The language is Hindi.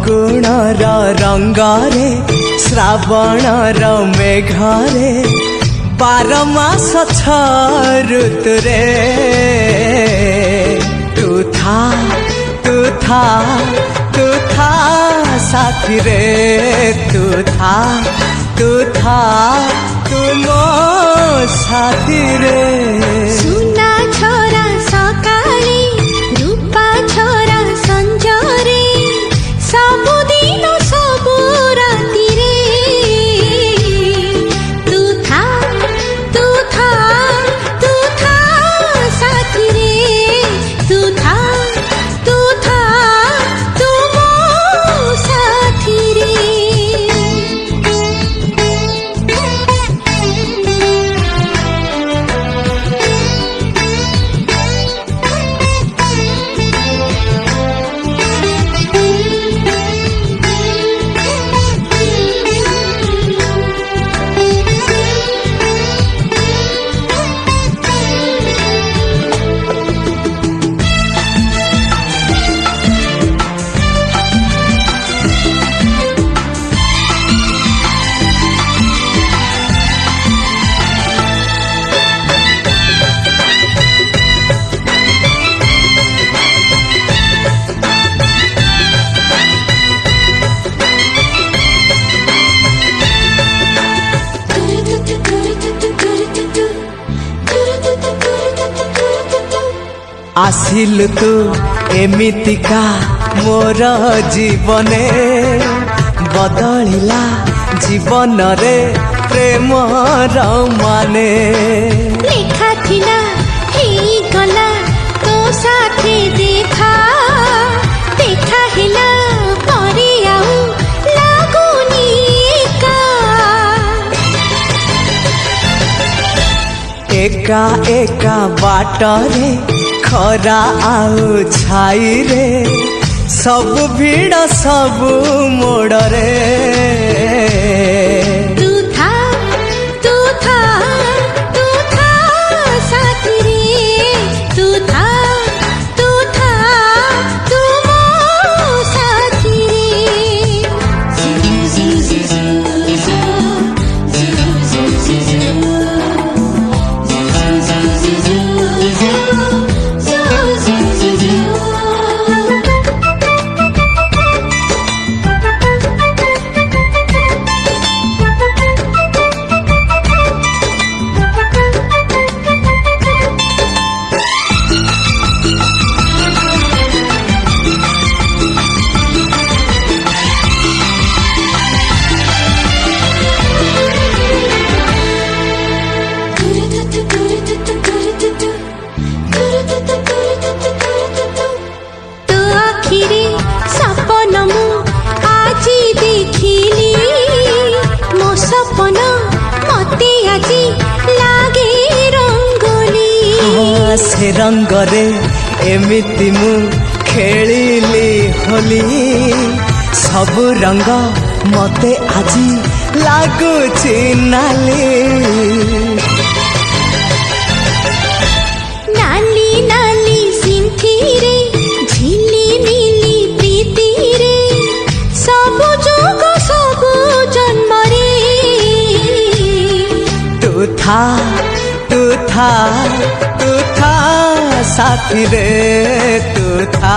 ଫଗୁଣର ରଙ୍ଗରେ ଶ୍ରାବଣର ମେଘରେ 12 ମାସ 6 ଋତୁରେ ତୁ ଥା साथी रे तू था तू मो साथी रे सुना छोरा सकाले रूपा छोरा संजरे सबुदिन सबु राति रे तू था साथी रे तू था आसिलु तू एमितिका मोर जीवने बदलिला जीवन रे प्रेम माने लिखा थिला ही गला तो साथे देखा हिला परी आउ लागुनी एका एका बाटरे खरा आउ छाई रे सब भीड़ सब मोड़ रे तू था साथी रे तू था तू मो साथी से रंगरे एमिति मु खेलिली होली सब रंग मते आजी लागुची नाली नाली नाली सिंथी रे झिली मिली प्रीति रे सब जुग सब जन्म रे तू था साथी रे तू था